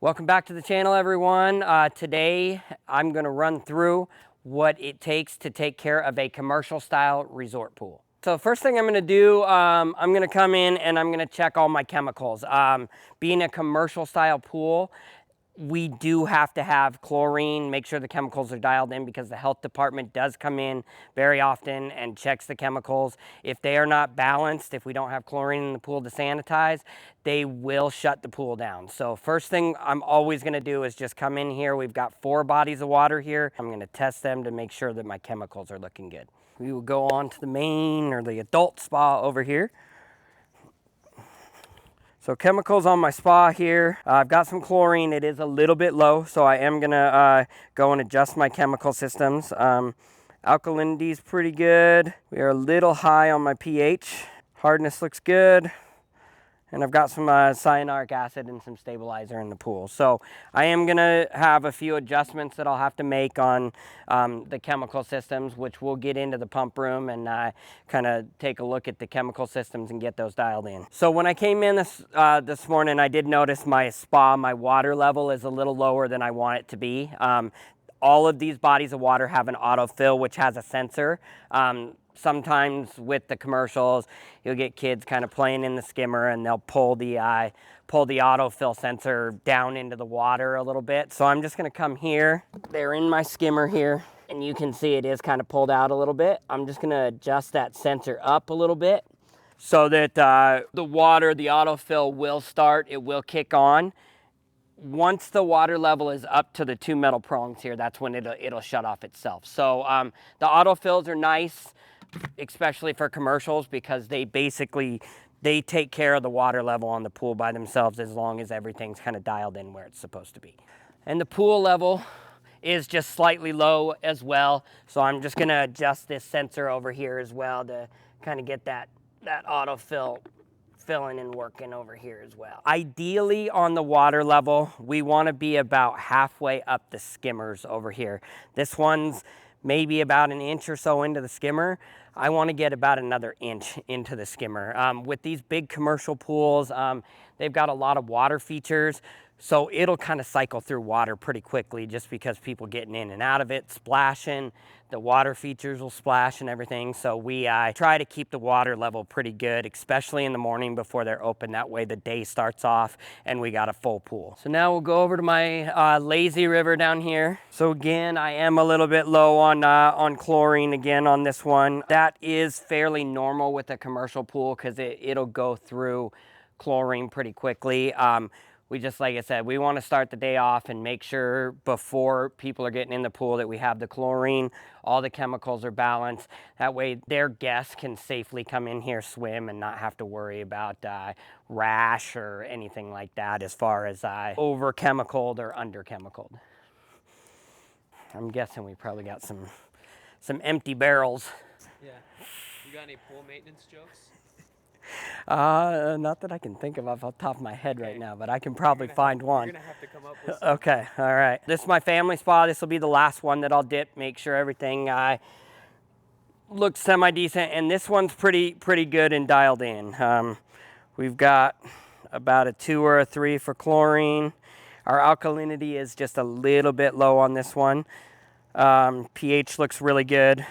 Welcome back to the channel, everyone. Today I'm going to run through what it takes to take care of a commercial style resort pool. So first thing I'm going to do, I'm going to come in and I'm going to check all my chemicals. Being a commercial style pool, we do have to have chlorine, make sure the chemicals are dialed in, because the health department does come in very often and checks the chemicals. If they are not balanced, if we don't have chlorine in the pool to sanitize, they will shut the pool down. So first thing I'm always gonna do is just come in here. We've got 4 bodies of water here. I'm gonna test them to make sure that my chemicals are looking good. We will go on to the main or the adult spa over here. So chemicals on my spa here, I've got some chlorine. It is a little bit low, so I am gonna go and adjust my chemical systems. Alkalinity is pretty good. We are a little high on my pH. Hardness looks good. And I've got some cyanuric acid and some stabilizer in the pool. So I am gonna have a few adjustments that I'll have to make on the chemical systems, which we'll get into the pump room and kind of take a look at the chemical systems and get those dialed in. So when I came in this morning, I did notice my spa, my water level is a little lower than I want it to be. All of these bodies of water have an autofill, which has a sensor. Sometimes with the commercials, you'll get kids kind of playing in the skimmer and they'll pull the autofill sensor down into the water a little bit. So I'm just gonna come here. They're in my skimmer here, and you can see it is kind of pulled out a little bit. I'm just gonna adjust that sensor up a little bit so that the water, the autofill will start, it will kick on. Once the water level is up to the 2 metal prongs here, that's when it'll shut off itself. So the autofills are nice, especially for commercials, because they take care of the water level on the pool by themselves as long as everything's kind of dialed in where it's supposed to be. And the pool level is just slightly low as well. So I'm just gonna adjust this sensor over here as well to kind of get that autofill filling and working over here as well. Ideally on the water level, we wanna be about halfway up the skimmers over here. This one's maybe about an inch or so into the skimmer. I want to get about another inch into the skimmer. With these big commercial pools, they've got a lot of water features, so it'll kind of cycle through water pretty quickly just because people getting in and out of it, splashing. The water features will splash and everything, so we try to keep the water level pretty good, especially in the morning before they're open. That way the day starts off and we got a full pool. So now we'll go over to my lazy river down here. So again, I am a little bit low on chlorine again on this one. That is fairly normal with a commercial pool because it'll go through chlorine pretty quickly. We just, like I said, we want to start the day off and make sure before people are getting in the pool that we have the chlorine, all the chemicals are balanced. That way their guests can safely come in here, swim, and not have to worry about rash or anything like that as far as over chemicaled or under chemicaled. I'm guessing we probably got some empty barrels. Yeah. You got any pool maintenance jokes? Not that I can think of off the top of my head right now, but I can probably find one. You're gonna have to come up with some. Okay, all right. This is my family spa. This will be the last one that I'll dip, make sure everything looks semi-decent, and this one's pretty good and dialed in. We've got about a 2 or a 3 for chlorine. Our alkalinity is just a little bit low on this one. pH looks really good.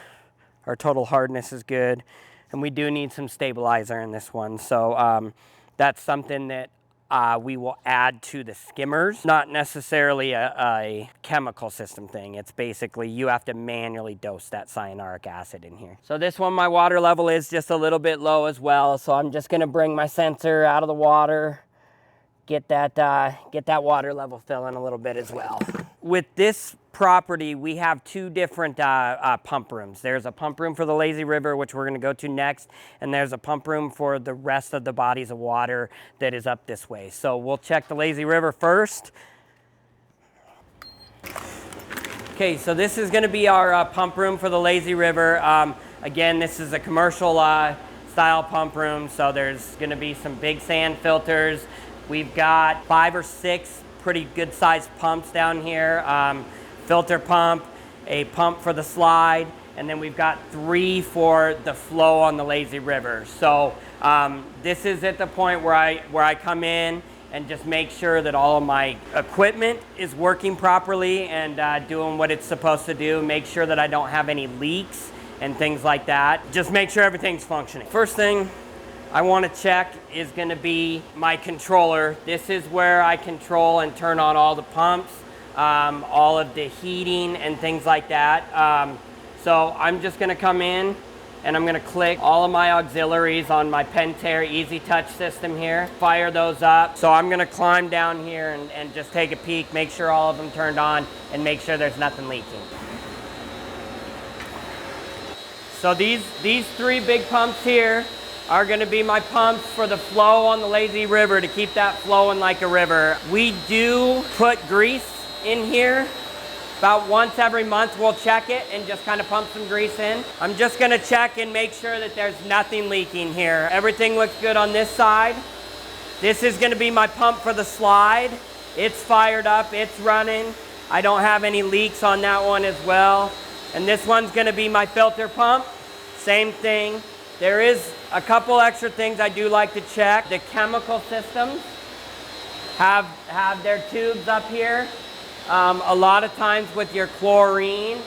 Our total hardness is good. And we do need some stabilizer in this one. So that's something that we will add to the skimmers. Not necessarily a chemical system thing. It's basically you have to manually dose that cyanuric acid in here. So this one, my water level is just a little bit low as well. So I'm just gonna bring my sensor out of the water, get that water level filling a little bit as well. With this property, we have 2 different pump rooms. There's a pump room for the lazy river, which we're gonna go to next, and there's a pump room for the rest of the bodies of water that is up this way. So we'll check the lazy river first. Okay, so this is gonna be our pump room for the lazy river. Again, this is a commercial style pump room, so there's gonna be some big sand filters. We've got 5 or 6 pretty good sized pumps down here. Filter pump, a pump for the slide, and then we've got 3 for the flow on the lazy river. So this is at the point where I come in and just make sure that all of my equipment is working properly and doing what it's supposed to do. Make sure that I don't have any leaks and things like that. Just make sure everything's functioning. First thing I want to check is going to be my controller. This is where I control and turn on all the pumps, all of the heating and things like that. So I'm just going to come in and I'm going to click all of my auxiliaries on my Pentair Easy Touch system here, fire those up. So I'm going to climb down here and just take a peek, make sure all of them turned on, and make sure there's nothing leaking. So these three big pumps here are going to be my pumps for the flow on the lazy river, to keep that flowing like a river. We do put grease in here. About once every month we'll check it and just kind of pump some grease in. I'm just going to check and make sure that there's nothing leaking here. Everything looks good on this side. This is going to be my pump for the slide. It's fired up, it's running. I don't have any leaks on that one as well. And this one's going to be my filter pump. Same thing. There is a couple extra things I do like to check. The chemical systems have their tubes up here. A lot of times with your chlorine,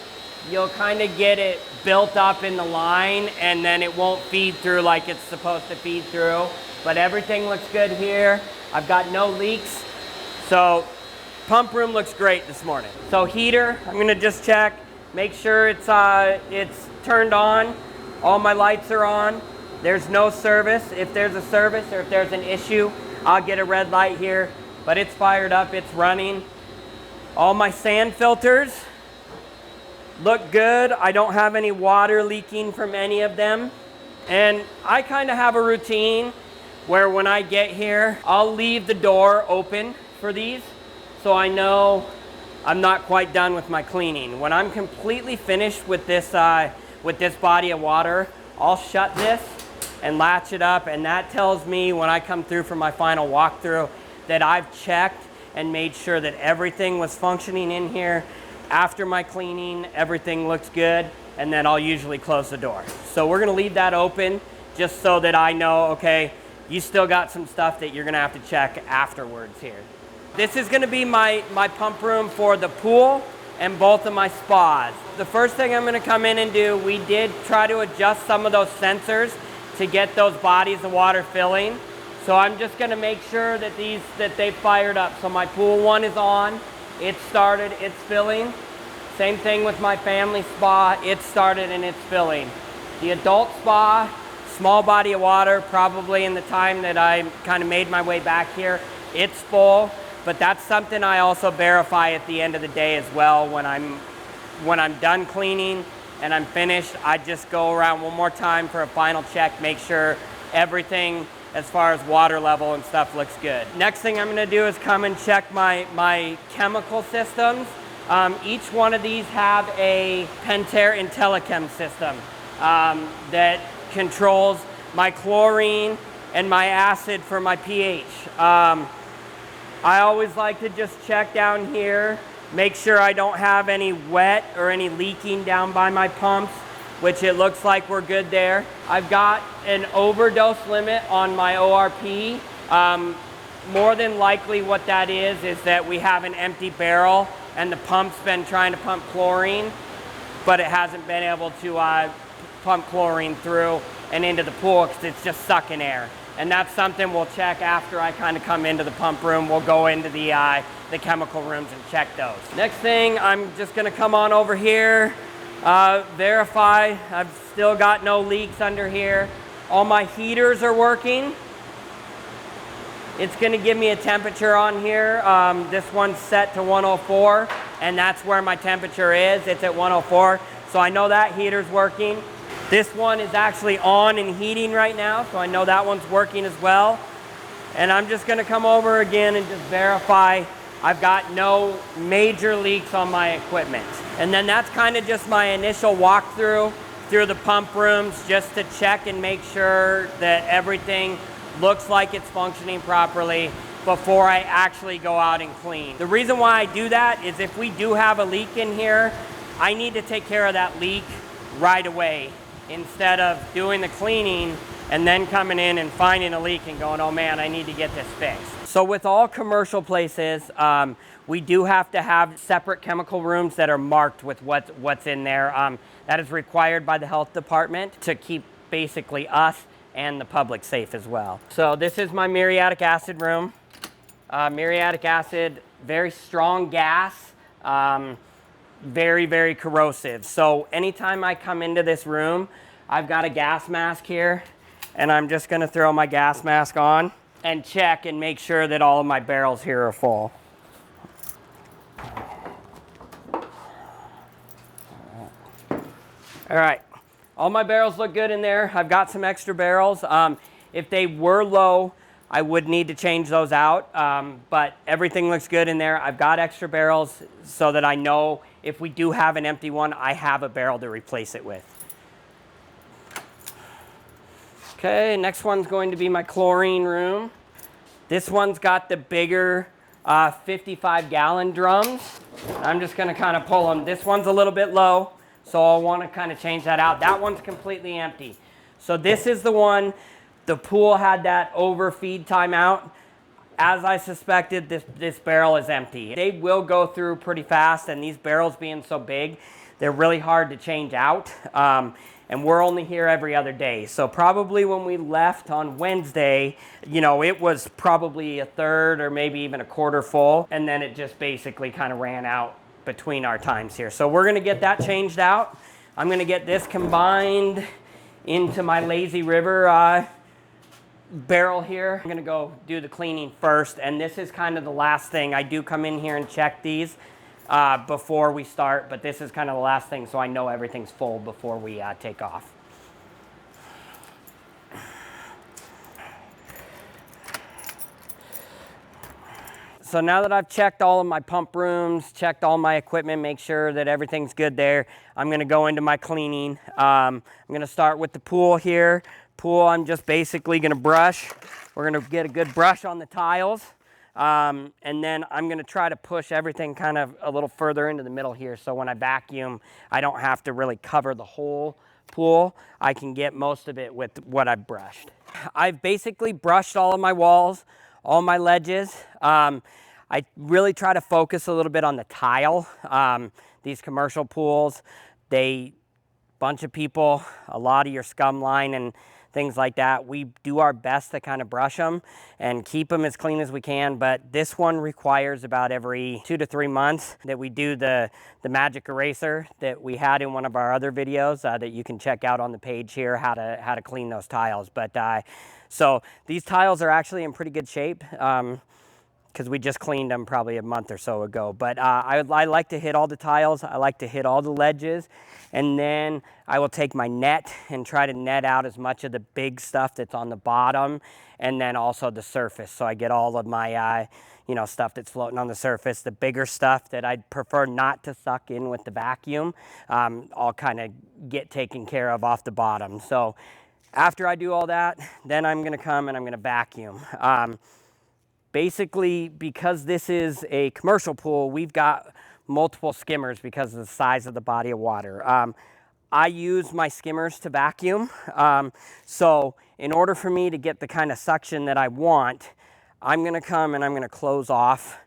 you'll kind of get it built up in the line and then it won't feed through like it's supposed to feed through. But everything looks good here. I've got no leaks. So pump room looks great this morning. So heater, I'm gonna just check, make sure it's turned on. All my lights are on. There's no service. If there's a service or if there's an issue, I'll get a red light here, but it's fired up, it's running. All my sand filters look good. I don't have any water leaking from any of them. And I kind of have a routine where when I get here, I'll leave the door open for these so I know I'm not quite done with my cleaning. When I'm completely finished with this body of water, I'll shut this and latch it up, and that tells me when I come through for my final walkthrough that I've checked and made sure that everything was functioning in here. After my cleaning, everything looks good, and then I'll usually close the door. So we're gonna leave that open just so that I know, okay, you still got some stuff that you're gonna have to check afterwards here. This is gonna be my pump room for the pool and both of my spas. The first thing I'm gonna come in and do, we did try to adjust some of those sensors to get those bodies of water filling. So I'm just gonna make sure that they fired up. So my pool one is on, it started, it's filling. Same thing with my family spa, it started and it's filling. The adult spa, small body of water, probably in the time that I kind of made my way back here, it's full. But that's something I also verify at the end of the day as well. When I'm done cleaning and I'm finished, I just go around one more time for a final check, make sure everything as far as water level and stuff looks good. Next thing I'm gonna do is come and check my chemical systems. Each one of these have a Pentair IntelliChem system that controls my chlorine and my acid for my pH. I always like to just check down here, make sure I don't have any wet or any leaking down by my pumps, which it looks like we're good there. I've got an overdose limit on my ORP. More than likely what that is that we have an empty barrel and the pump's been trying to pump chlorine, but it hasn't been able to pump chlorine through and into the pool because it's just sucking air. And that's something we'll check after I kind of come into the pump room. We'll go into the chemical rooms and check those. Next thing, I'm just gonna come on over here, verify I've still got no leaks under here. All my heaters are working. It's gonna give me a temperature on here. This one's set to 104, and that's where my temperature is. It's at 104, so I know that heater's working. This one is actually on and heating right now, so I know that one's working as well. And I'm just gonna come over again and just verify I've got no major leaks on my equipment. And then that's kind of just my initial walkthrough through the pump rooms, just to check and make sure that everything looks like it's functioning properly before I actually go out and clean. The reason why I do that is if we do have a leak in here, I need to take care of that leak right away, instead of doing the cleaning and then coming in and finding a leak and going, oh man, I need to get this fixed. So with all commercial places, we do have to have separate chemical rooms that are marked with what's in there. That is required by the health department to keep basically us and the public safe as well. So this is my muriatic acid room. Muriatic acid, very strong gas, very, very corrosive. So anytime I come into this room, I've got a gas mask here, and I'm just gonna throw my gas mask on and check and make sure that all of my barrels here are full. All right, all my barrels look good in there. I've got some extra barrels. If they were low, I would need to change those out, but everything looks good in there. I've got extra barrels so that I know if we do have an empty one, I have a barrel to replace it with. Okay, next one's going to be my chlorine room. This one's got the bigger 55-gallon drums. I'm just gonna kind of pull them. This one's a little bit low, so I'll wanna kind of change that out. That one's completely empty. So this is the one. The pool had that overfeed timeout. As I suspected, this barrel is empty. They will go through pretty fast, and these barrels being so big, they're really hard to change out. And we're only here every other day. So probably when we left on Wednesday, you know, it was probably a third or maybe even a quarter full, and then it just basically kind of ran out between our times here. So we're gonna get that changed out. I'm gonna get this combined into my lazy river barrel here. I'm gonna go do the cleaning first, and this is kind of the last thing. I do come in here and check these before we start, but this is kind of the last thing, so I know everything's full before we take off. So now that I've checked all of my pump rooms, checked all my equipment, make sure that everything's good there, I'm gonna go into my cleaning. I'm gonna start with the pool here. Pool, I'm just basically gonna brush. We're gonna get a good brush on the tiles. And then I'm gonna try to push everything kind of a little further into the middle here, so when I vacuum, I don't have to really cover the whole pool. I can get most of it with what I've brushed. I've basically brushed all of my walls, all my ledges. I really try to focus a little bit on the tile. These commercial pools, bunch of people, a lot of your scum line and things like that. We do our best to kind of brush them and keep them as clean as we can, but this one requires about every 2 to 3 months that we do the magic eraser that we had in one of our other videos that you can check out on the page here, how to clean those tiles. But so these tiles are actually in pretty good shape, because we just cleaned them probably a month or so ago. But I like to hit all the tiles, I like to hit all the ledges, and then I will take my net and try to net out as much of the big stuff that's on the bottom, and then also the surface. So I get all of my you know, stuff that's floating on the surface. The bigger stuff that I'd prefer not to suck in with the vacuum, I'll kind of get taken care of off the bottom. So after I do all that, then I'm gonna come and I'm gonna vacuum. Basically, because this is a commercial pool, we've got multiple skimmers because of the size of the body of water. I use my skimmers to vacuum. So in order for me to get the kind of suction that I want, I'm gonna come and I'm gonna close off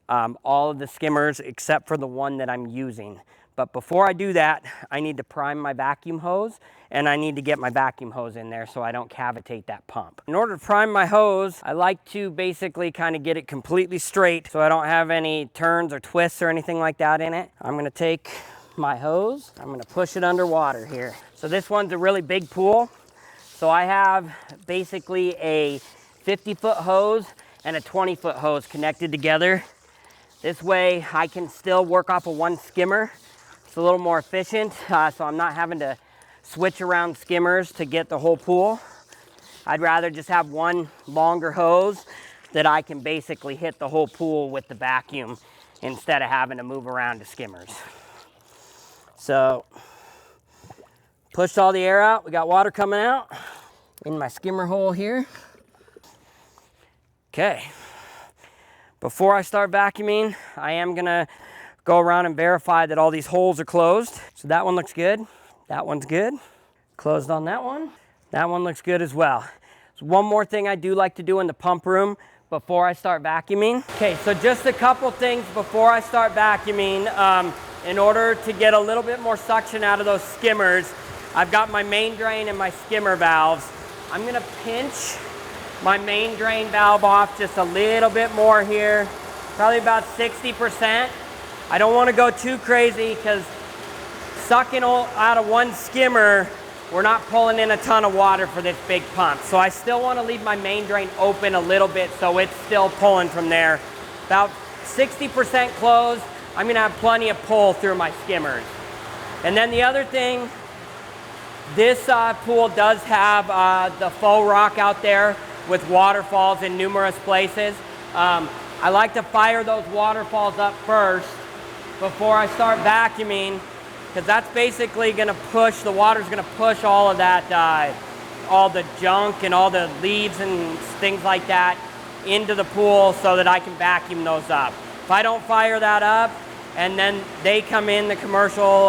all of the skimmers except for the one that I'm using. But before I do that, I need to prime my vacuum hose, and I need to get my vacuum hose in there so I don't cavitate that pump. In order to prime my hose, I like to basically kind of get it completely straight so I don't have any turns or twists or anything like that in it. I'm gonna take my hose, I'm gonna push it underwater here. So this one's a really big pool. So I have basically a 50-foot hose and a 20-foot hose connected together. This way I can still work off of one skimmer. It's a little more efficient, so I'm not having to switch around skimmers to get the whole pool. I'd rather just have one longer hose that I can basically hit the whole pool with the vacuum instead of having to move around to skimmers. So, pushed all the air out. We got water coming out in my skimmer hole here. Okay, before I start vacuuming, I am gonna go around and verify that all these holes are closed. So that one looks good. That one's good. Closed on that one. That one looks good as well. So one more thing I do like to do in the pump room before I start vacuuming. Okay, so just a couple things before I start vacuuming. In order to get a little bit more suction out of those skimmers, I've got my main drain and my skimmer valves. I'm gonna pinch my main drain valve off just a little bit more here, probably about 60%. I don't wanna go too crazy because sucking out of one skimmer, we're not pulling in a ton of water for this big pump. So I still wanna leave my main drain open a little bit so it's still pulling from there. About 60% closed, I'm gonna have plenty of pull through my skimmers. And then the other thing, this pool does have the faux rock out there with waterfalls in numerous places. I like to fire those waterfalls up first before I start vacuuming, because that's basically gonna push, the water's gonna push all of that, all the junk and all the leaves and things like that into the pool so that I can vacuum those up. If I don't fire that up, and then they come in, the commercial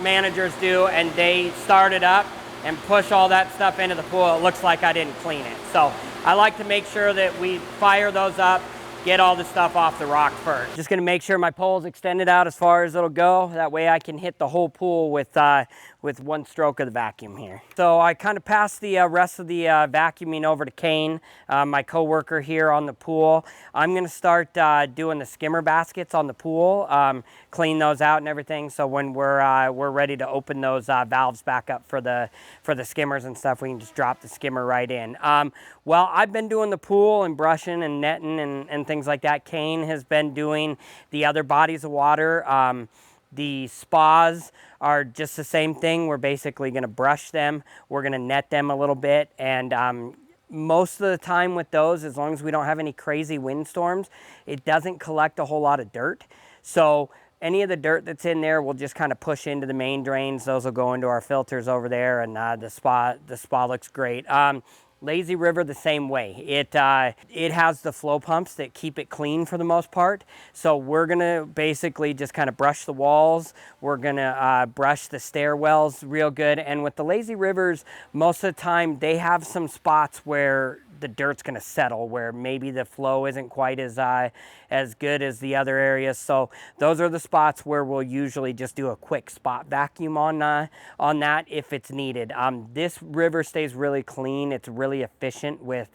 managers do, and they start it up and push all that stuff into the pool, it looks like I didn't clean it. So I like to make sure that we fire those up, get all the stuff off the rock first. Just gonna make sure my pole's extended out as far as it'll go. That way I can hit the whole pool with one stroke of the vacuum here. So I kind of passed the rest of the vacuuming over to Kane, my coworker here on the pool. I'm gonna start doing the skimmer baskets on the pool, clean those out and everything. So when we're ready to open those valves back up for the skimmers and stuff, we can just drop the skimmer right in. Well, I've been doing the pool and brushing and netting and things like that. Kane has been doing the other bodies of water. The spas are just the same thing. We're basically gonna brush them. We're gonna net them a little bit. And most of the time with those, as long as we don't have any crazy windstorms, it doesn't collect a whole lot of dirt. So any of the dirt that's in there will just kind of push into the main drains. Those will go into our filters over there, and the spa looks great. Lazy River the same way. It has the flow pumps that keep it clean for the most part. So we're gonna basically just kind of brush the walls. We're gonna brush the stairwells real good. And with the Lazy Rivers, most of the time they have some spots where the dirt's gonna settle, where maybe the flow isn't quite as good as the other areas. So those are the spots where we'll usually just do a quick spot vacuum on that if it's needed. This river stays really clean. It's really efficient with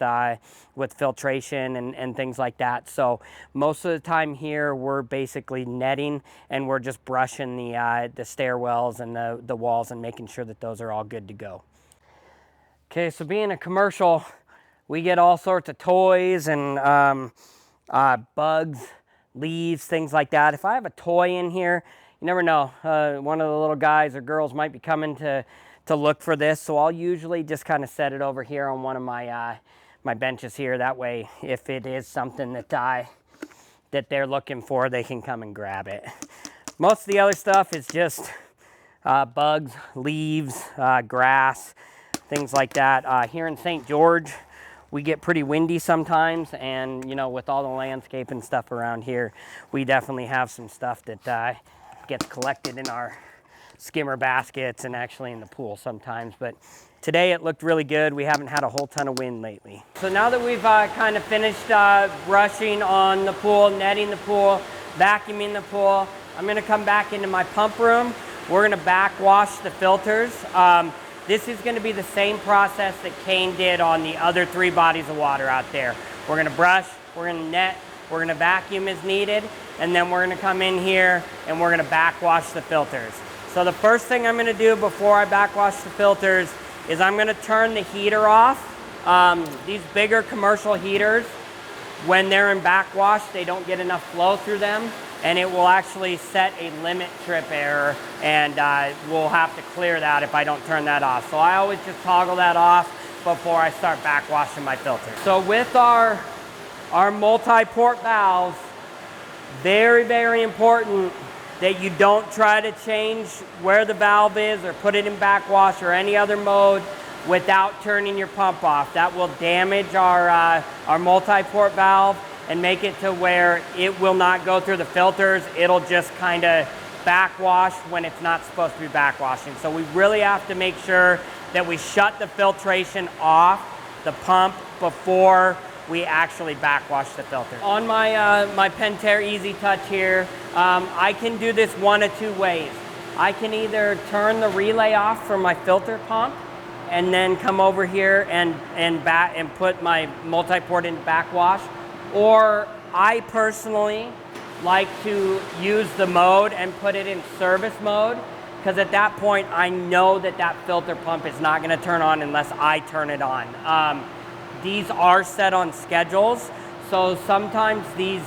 filtration and things like that. So most of the time here we're basically netting and we're just brushing the stairwells and the walls and making sure that those are all good to go. Okay, so being a commercial, we get all sorts of toys and bugs, leaves, things like that. If I have a toy in here, you never know. One of the little guys or girls might be coming to look for this. So I'll usually just kind of set it over here on one of my my benches here. That way, if it is something that they're looking for, they can come and grab it. Most of the other stuff is just bugs, leaves, grass, things like that. Here in St. George, we get pretty windy sometimes, and you know, with all the landscape and stuff around here, we definitely have some stuff that gets collected in our skimmer baskets and actually in the pool sometimes. But today it looked really good. We haven't had a whole ton of wind lately. So now that we've kind of finished brushing on the pool, netting the pool, vacuuming the pool, I'm gonna come back into my pump room. We're gonna backwash the filters. This is gonna be the same process that Kane did on the other 3 bodies of water out there. We're gonna brush, we're gonna net, we're gonna vacuum as needed, and then we're gonna come in here and we're gonna backwash the filters. So the first thing I'm gonna do before I backwash the filters is I'm gonna turn the heater off. These bigger commercial heaters, when they're in backwash, they don't get enough flow through them, and it will actually set a limit trip error, and we'll have to clear that if I don't turn that off. So I always just toggle that off before I start backwashing my filter. So with our multi-port valves, very, very important that you don't try to change where the valve is or put it in backwash or any other mode without turning your pump off. That will damage our multi-port valve and make it to where it will not go through the filters. It'll just kind of backwash when it's not supposed to be backwashing. So we really have to make sure that we shut the filtration off the pump before we actually backwash the filter. On my, my Pentair Easy Touch here, I can do this one of two ways. I can either turn the relay off from my filter pump and then come over here and put my multi-port in backwash, or I personally like to use the mode and put it in service mode, because at that point I know that that filter pump is not going to turn on unless I turn it on. These are set on schedules, so sometimes these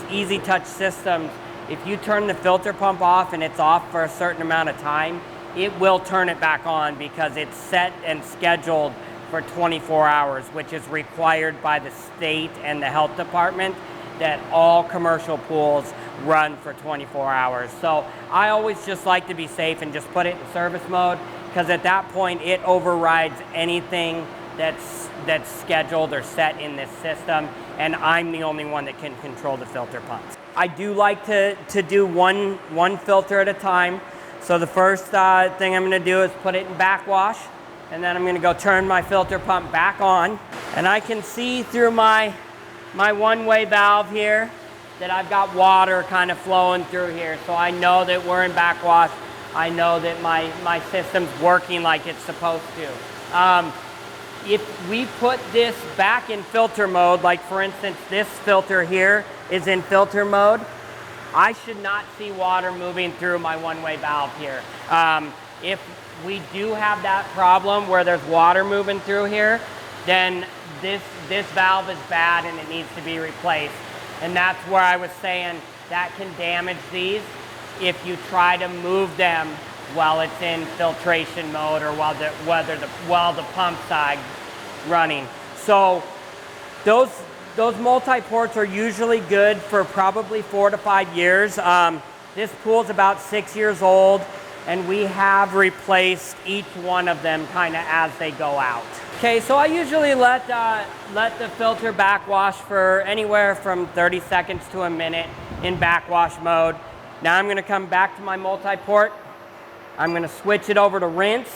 Easy Touch systems, if you turn the filter pump off and it's off for a certain amount of time, it will turn it back on because it's set and scheduled for 24 hours, which is required by the state and the health department, that all commercial pools run for 24 hours. So I always just like to be safe and just put it in service mode, because at that point it overrides anything that's scheduled or set in this system, and I'm the only one that can control the filter pumps. I do like to do one filter at a time. So the first thing I'm going to do is put it in backwash, and then I'm going to go turn my filter pump back on, and I can see through my one-way valve here that I've got water kind of flowing through here. So I know that we're in backwash. I know that my system's working like it's supposed to. If we put this back in filter mode, like for instance, this filter here is in filter mode, I should not see water moving through my one-way valve here. If we do have that problem where there's water moving through here, then this valve is bad and it needs to be replaced. And that's where I was saying that can damage these if you try to move them while it's in filtration mode, or while the pump side running. So those multi-ports are usually good for probably 4 to 5 years. This pool's about 6 years old, and we have replaced each one of them kind of as they go out. Okay, so I usually let the filter backwash for anywhere from 30 seconds to a minute in backwash mode. Now I'm going to come back to my multi-port. I'm going to switch it over to rinse.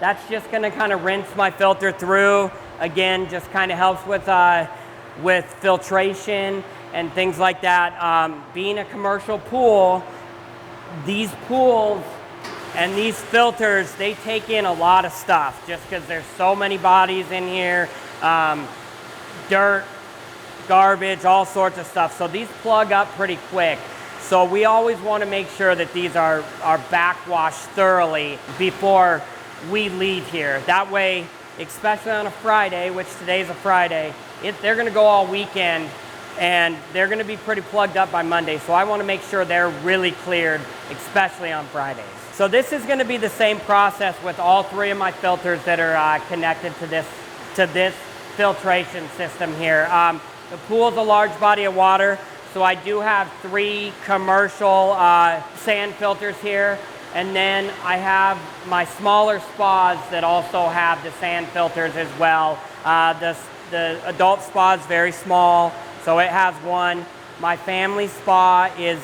That's just going to kind of rinse my filter through. Again, just kind of helps with filtration and things like that. Being a commercial pool, these pools and these filters, they take in a lot of stuff just because there's so many bodies in here, dirt, garbage, all sorts of stuff. So these plug up pretty quick. So we always want to make sure that these are backwashed thoroughly before we leave here. That way, especially on a Friday, which today's a Friday, they're going to go all weekend, and they're going to be pretty plugged up by Monday. So I want to make sure they're really cleared, especially on Fridays. So this is going to be the same process with all 3 of my filters that are connected to this filtration system here. The pool's a large body of water, so I do have 3 commercial sand filters here. And then I have my smaller spas that also have the sand filters as well. The adult spa is very small, so it has 1. My family spa is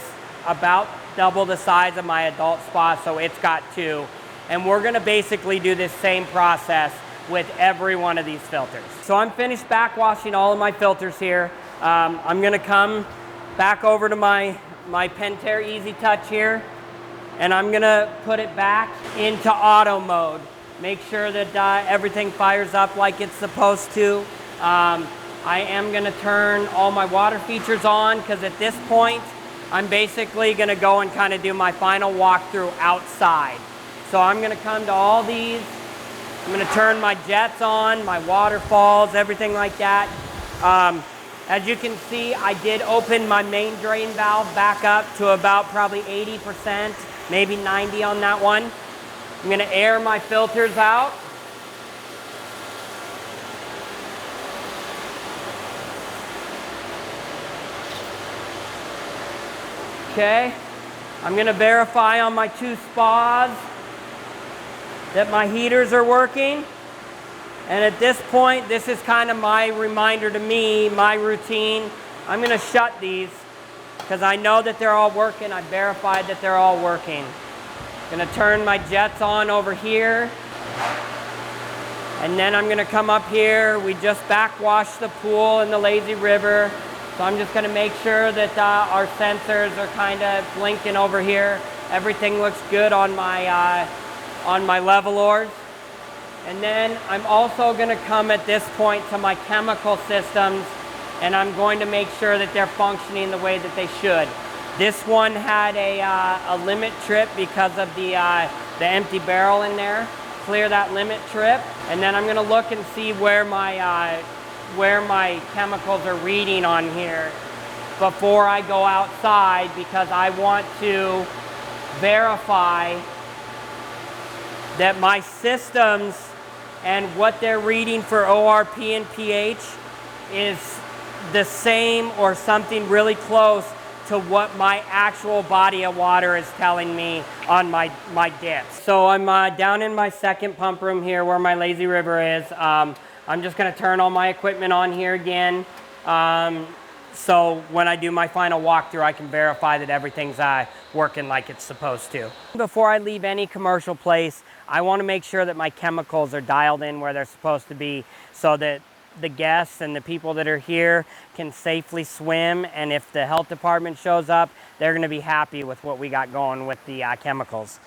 about double the size of my adult spa, so it's got 2. And we're going to basically do this same process with every one of these filters. So I'm finished backwashing all of my filters here. I'm going to come back over to my Pentair Easy Touch here, and I'm going to put it back into auto mode. Make sure that everything fires up like it's supposed to. I am going to turn all my water features on, because at this point I'm basically going to go and kind of do my final walkthrough outside. So I'm going to come to all these. I'm going to turn my jets on, my waterfalls, everything like that. As you can see, I did open my main drain valve back up to about probably 80%, maybe 90 on that one. I'm going to air my filters out. Okay, I'm going to verify on my 2 spas that my heaters are working. And at this point, this is kind of my reminder to me, my routine. I'm going to shut these because I know that they're all working. I verified that they're all working. Going to turn my jets on over here. And then I'm gonna come up here. We just backwashed the pool in the lazy river. So I'm just gonna make sure that our sensors are kind of blinking over here. Everything looks good on my levelers. And then I'm also gonna come at this point to my chemical systems, and I'm going to make sure that they're functioning the way that they should. This one had a limit trip because of the empty barrel in there. Clear that limit trip, and then I'm gonna look and see where my chemicals are reading on here before I go outside, because I want to verify that my systems and what they're reading for ORP and pH is the same or something really close to what my actual body of water is telling me on my dips. So I'm down in my second pump room here where my lazy river is. I'm just gonna turn all my equipment on here again. So when I do my final walkthrough, I can verify that everything's working like it's supposed to. Before I leave any commercial place, I wanna make sure that my chemicals are dialed in where they're supposed to be, so that the guests and the people that are here can safely swim, and if the health department shows up, they're going to be happy with what we got going with the chemicals.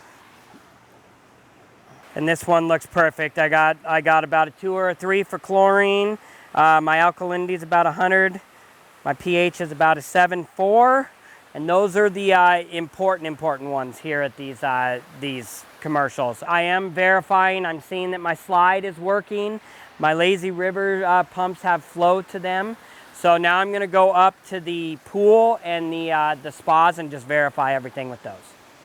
And this one looks perfect. I got about a 2 or a 3 for chlorine. My alkalinity is about 100. My pH is about a 7.4, and those are the important ones here at these commercials. I am verifying. I'm seeing that my slide is working. My lazy river pumps have flow to them. So now I'm gonna go up to the pool and the spas and just verify everything with those.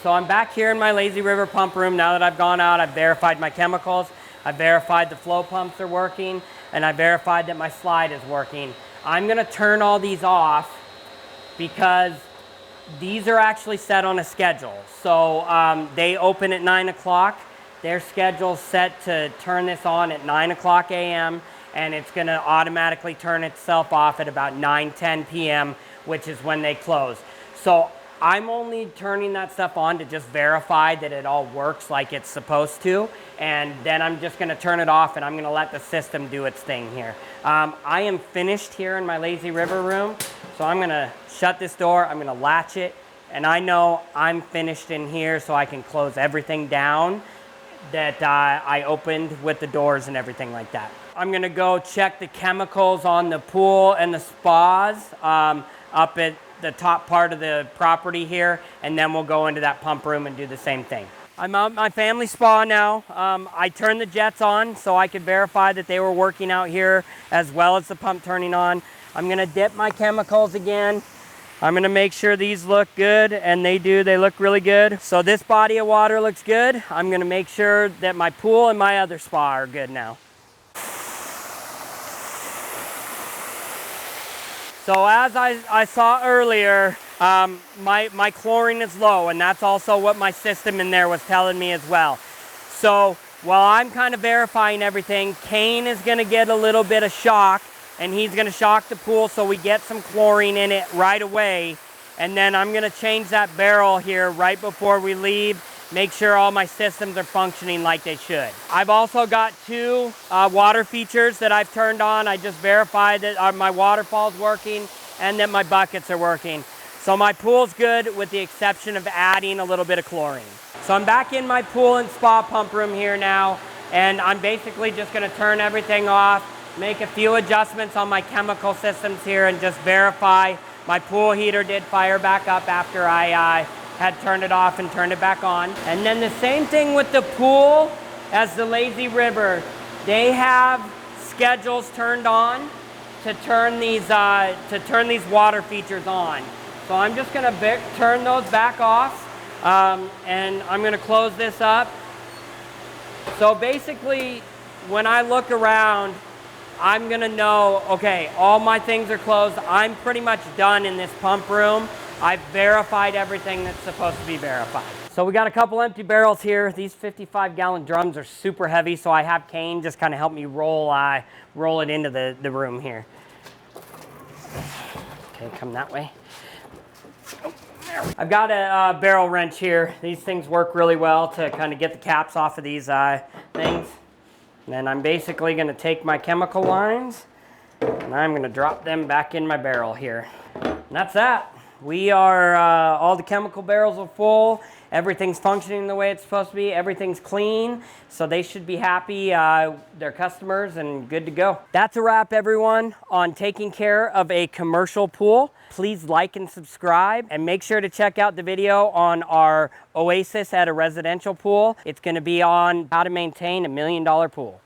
So I'm back here in my lazy river pump room. Now that I've gone out, I've verified my chemicals, I've verified the flow pumps are working, and I verified that my slide is working. I'm gonna turn all these off because these are actually set on a schedule. So they open at 9 o'clock. Their schedule's set to turn this on at 9 o'clock a.m. and it's gonna automatically turn itself off at about 9:10 p.m., which is when they close. So I'm only turning that stuff on to just verify that it all works like it's supposed to, and then I'm just gonna turn it off and I'm gonna let the system do its thing here. I am finished here in my lazy river room, so I'm gonna shut this door, I'm gonna latch it, and I know I'm finished in here, so I can close everything down that I opened with the doors and everything like that. I'm gonna go check the chemicals on the pool and the spas up at the top part of the property here, and then we'll go into that pump room and do the same thing. I'm out at my family spa now. I turned the jets on so I could verify that they were working out here as well as the pump turning on. I'm gonna dip my chemicals again. I'm gonna make sure these look good, and they do, they look really good. So this body of water looks good. I'm gonna make sure that my pool and my other spa are good now. So as I saw earlier, my chlorine is low, and that's also what my system in there was telling me as well. So while I'm kind of verifying everything, Kane is gonna get a little bit of shock, and he's gonna shock the pool so we get some chlorine in it right away. And then I'm gonna change that barrel here right before we leave, make sure all my systems are functioning like they should. I've also got 2 water features that I've turned on. I just verified that my waterfall's working and that my buckets are working. So my pool's good with the exception of adding a little bit of chlorine. So I'm back in my pool and spa pump room here now, and I'm basically just gonna turn everything off, make a few adjustments on my chemical systems here, and just verify my pool heater did fire back up after I had turned it off and turned it back on. And then the same thing with the pool as the lazy river. They have schedules turned on to turn these water features on. So I'm just gonna turn those back off, and I'm gonna close this up. So basically, when I look around, I'm gonna know, okay, all my things are closed. I'm pretty much done in this pump room. I've verified everything that's supposed to be verified. So we got a couple empty barrels here. These 55-gallon drums are super heavy, so I have Kane just kind of help me roll it into the room here. Okay, come that way. I've got a barrel wrench here. These things work really well to kind of get the caps off of these things. And then I'm basically gonna take my chemical lines and I'm gonna drop them back in my barrel here. And that's that. We are, all the chemical barrels are full. Everything's functioning the way it's supposed to be. Everything's clean. So they should be happy, their customers, and good to go. That's a wrap, everyone, on taking care of a commercial pool. Please like and subscribe, and make sure to check out the video on our oasis at a residential pool. It's gonna be on how to maintain $1 million pool.